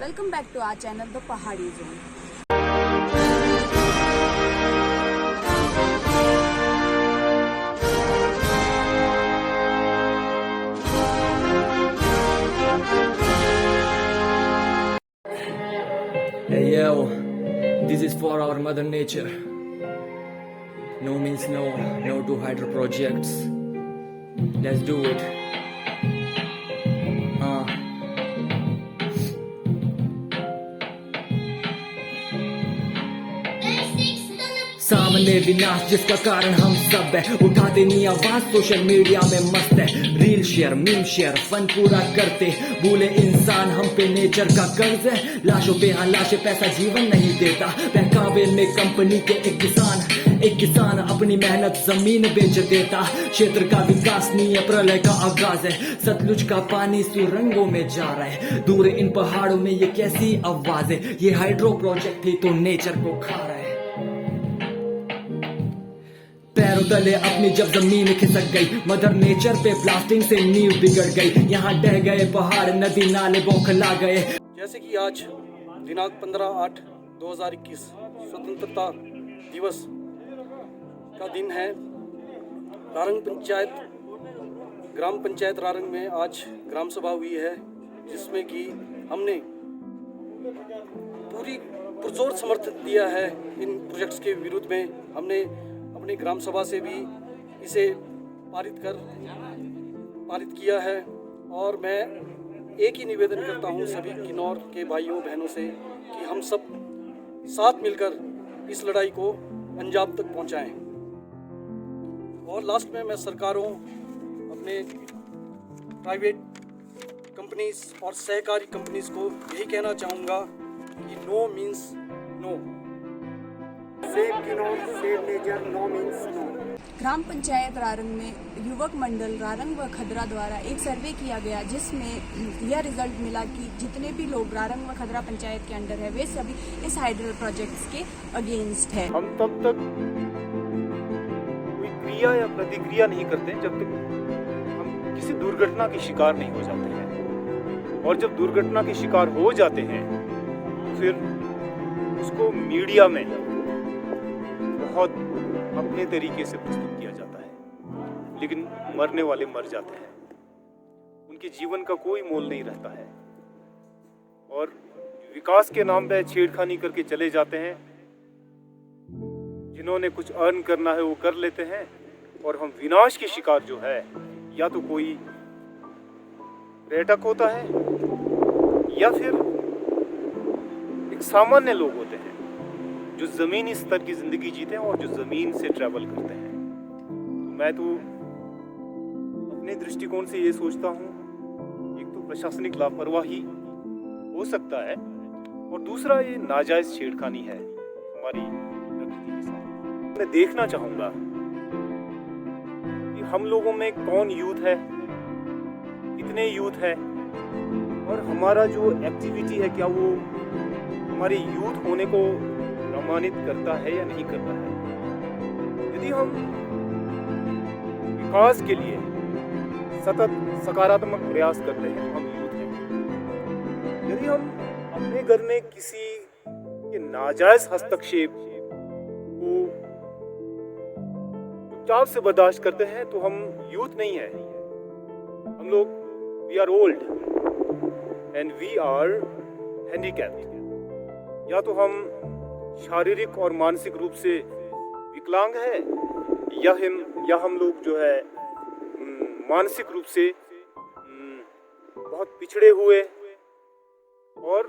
Welcome back to our channel, The Pahadi Zone. Hey yo, this is for our mother nature. No means no, no to hydro projects. Let's do it. सामने विनाश जिसका कारण हम सब है, उठाते नहीं आवाज, सोशल मीडिया में मस्त है। Reel share, meme share, fun पूरा करते, भूले इंसान हम पे नेचर का कर्ज है। लाशों पे हाँ लाशें, पैसा जीवन नहीं देता। बहकावे में कंपनी के एक किसान अपनी मेहनत जमीन बेच देता। क्षेत्र का विकास नहीं है, प्रलय का आगाज है। सतलुज का पानी सुरंगों में जा रहा है, दूर इन पहाड़ों में ये कैसी आवाज है। ये हाइड्रो प्रोजेक्ट ही तो नेचर को खा रहा है। पैरों तले अपनी जब जमीन खिसक गई, मदर नेचर पे प्लास्टिक से नींव बिगड़ गई। यहाँ ढह गए पहाड़, नदी नाले बौखला गए। जैसे कि आज दिनांक 15/8/2021 स्वतंत्रता दिवस का दिन है। ग्राम पंचायत रारंग में आज ग्राम सभा हुई है, जिसमें कि हमने पूरी पुरजोर समर्थन दिया है इन प्रोजेक्ट्स के विरुद्ध में। हमने अपनी ग्राम सभा से भी इसे पारित किया है। और मैं एक ही निवेदन करता हूं सभी किन्नौर के भाइयों बहनों से कि हम सब साथ मिलकर इस लड़ाई को अंजाम तक पहुंचाएं। और लास्ट में मैं सरकारों, अपने प्राइवेट कंपनीज और सहकारी कंपनीज को यही कहना चाहूँगा कि no means no. Save Kinnaur, save nature, no means no. ग्राम पंचायत रारंग में युवक मंडल रारंग व खदरा द्वारा एक सर्वे किया गया, जिसमें यह रिजल्ट मिला कि जितने भी लोग रारंग व खदरा पंचायत के अंडर है, वे सभी इस हाइड्रो प्रोजेक्ट्स के अगेंस्ट है। हम तब तक कोई क्रिया या प्रतिक्रिया नहीं करते जब तक हम किसी दुर्घटना के शिकार नहीं हो जाते हैं। और जब दुर्घटना के शिकार हो जाते हैं फिर उसको मीडिया में बहुत अपने तरीके से प्रस्तुत किया जाता है, लेकिन मरने वाले मर जाते हैं, उनके जीवन का कोई मोल नहीं रहता है। और विकास के नाम पे छेड़खानी करके चले जाते हैं। जिन्होंने कुछ अर्न करना है वो कर लेते हैं, और हम विनाश के शिकार जो है, या तो कोई पर्यटक होता है या फिर एक सामान्य लोग होते हैं जो जमीनी स्तर की जिंदगी जीते हैं और जो जमीन से ट्रैवल करते हैं। तो मैं तो अपने दृष्टिकोण से ये सोचता हूँ, एक तो प्रशासनिक लापरवाही हो सकता है, और दूसरा ये नाजायज छेड़खानी है हमारी प्रकृति के साथ। मैं देखना चाहूंगा कि हम लोगों में कौन यूथ है, कितने यूथ है, और हमारा जो एक्टिविटी है क्या वो हमारे यूथ होने को प्रमाणित करता है या नहीं करता है। यदि हम विकास के लिए सतत सकारात्मक प्रयास करते हैं तो हम यूथ हैं। यदि हम अपने घर में किसी के नाजायज हस्तक्षेप को चुपचाप से बर्दाश्त करते हैं तो हम यूथ नहीं है। हम लोग we are old and we are handicapped. या तो हम शारीरिक और मानसिक रूप से विकलांग है, या हम लोग जो है मानसिक रूप से बहुत पिछड़े हुए और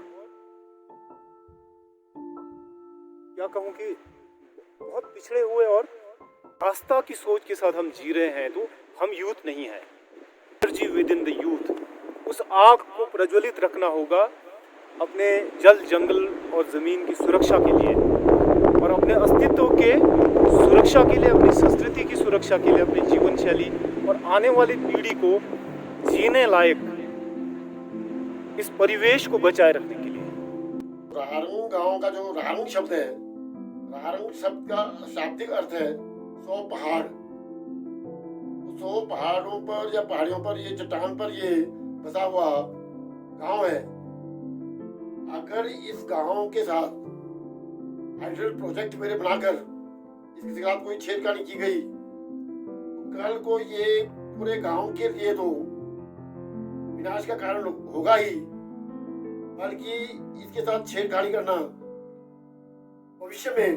क्या कहूँ कि बहुत पिछड़े हुए और आस्था की सोच के साथ हम जी रहे हैं, तो हम यूथ नहीं है। Energy with in the youth, उस आग को प्रज्वलित रखना होगा अपने जल जंगल और ज़मीन की सुरक्षा के लिए, और अपने अस्तित्व के सुरक्षा के लिए, अपनी संस्कृति की सुरक्षा के लिए, अपनी जीवन शैली और आने वाली पीढ़ी को जीने लायक इस परिवेश को बचाए रखने के लिए। रारंग गांव का जो रारंग शब्द है, रारंग शब्द का शाब्दिक अर्थ है 100 पहाड़। 100 पहाड़ों पर या पहाड़ियों पर, ये चट्टान पर ये बसा हुआ गांव है। अगर इस गांव के साथ हाइड्रल प्रोजेक्ट मेरे बनाकर इसके साथ कोई छेड़खानी की गई तो कल को ये पूरे गांव के लिए तो विनाश का कारण होगा ही, बल्कि इसके साथ छेड़खानी करना भविष्य में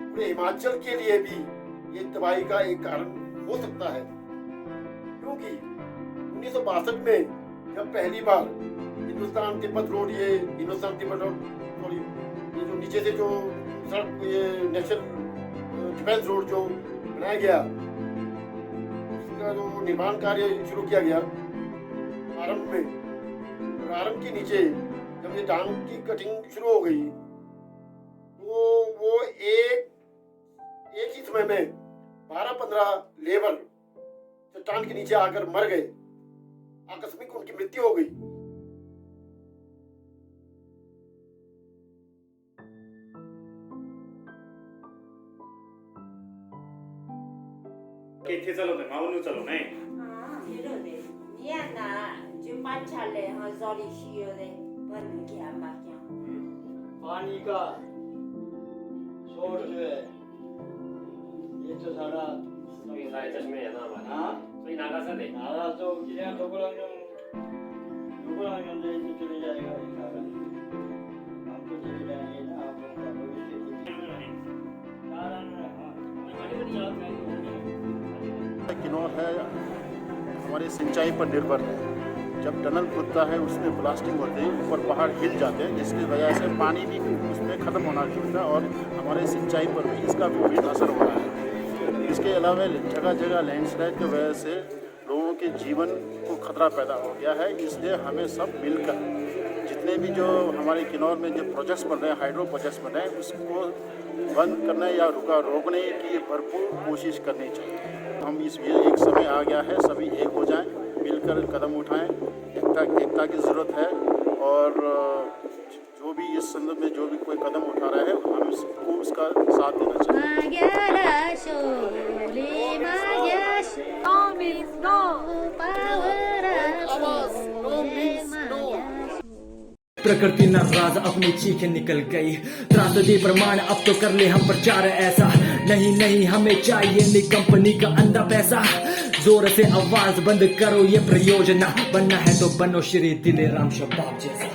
पूरे हिमाचल के लिए भी ये तबाही का एक कारण हो सकता है। क्योंकि 1962 में जब पहली बार हिंदुस्तान तिब्बत रोड, ये हिंदुस्तान तिब्बत रोड, सॉरी, ये जो नीचे से जो सड़क, ये नेशनल डिफेंस रोड जो बनाया गया, उसका जो निर्माण कार्य शुरू किया गया प्रारंभ में, प्रारंभ के नीचे जब ये डांग की कटिंग शुरू हो गई तो वो एक ही समय में 12-15 लेबर चट्टान के नीचे आकर मर गए, आकस्मिक उनकी मृत्यु हो गई। इथे चलो ते मावनु चलो नाही 이러네. 미안나 좀 반찰래 소리 쉬어래 버는 게 안 맞냐. पानी का सोर्स है ये तो सारा 저기 사회 चश्मे है ना हमारे हाँ 저희 나가서 돼 नारा तो किया लोगों ने इसे चले जाएगा ये सारा, हम तो चले जाएंगे ना, आप लोगों का भविष्य सारा किन्नौर है हमारे सिंचाई पर निर्भर है। जब टनल खुदता है उसमें ब्लास्टिंग होती है, ऊपर पहाड़ हिल जाते हैं, जिसकी वजह से पानी भी उसमें ख़त्म होना शुरू है और हमारे सिंचाई पर भी इसका विपरीत असर हो रहा है। इसके अलावा जगह जगह लैंडस्लाइड की वजह से लोगों के जीवन को खतरा पैदा हो गया है। इसलिए हमें सब मिलकर जितने भी जो हमारे किन्नौर में जो प्रोजेक्ट्स बन रहे हैं, हाइड्रो प्रोजेक्ट्स बन रहे हैं, उसको बंद करने या रोकने की भरपूर कोशिश करनी चाहिए। हम ये एक समय आ गया है, सभी एक हो जाएं, मिलकर कदम उठाएं, एकता की ज़रूरत है। और जो भी इस संदर्भ में जो भी कोई कदम उठा रहा है, हम सबको उसका साथ देना चाहिए। प्रकृति नाराज अपनी चीखें निकल गई, त्रासदी प्रमाण अब तो कर ले हम प्रचार ऐसा। नहीं नहीं हमें चाहिए नहीं कंपनी का अंधा पैसा, जोर से आवाज बंद करो ये प्रयोजना, बनना है तो बनो श्री दिले राम शब्दाब जैसा।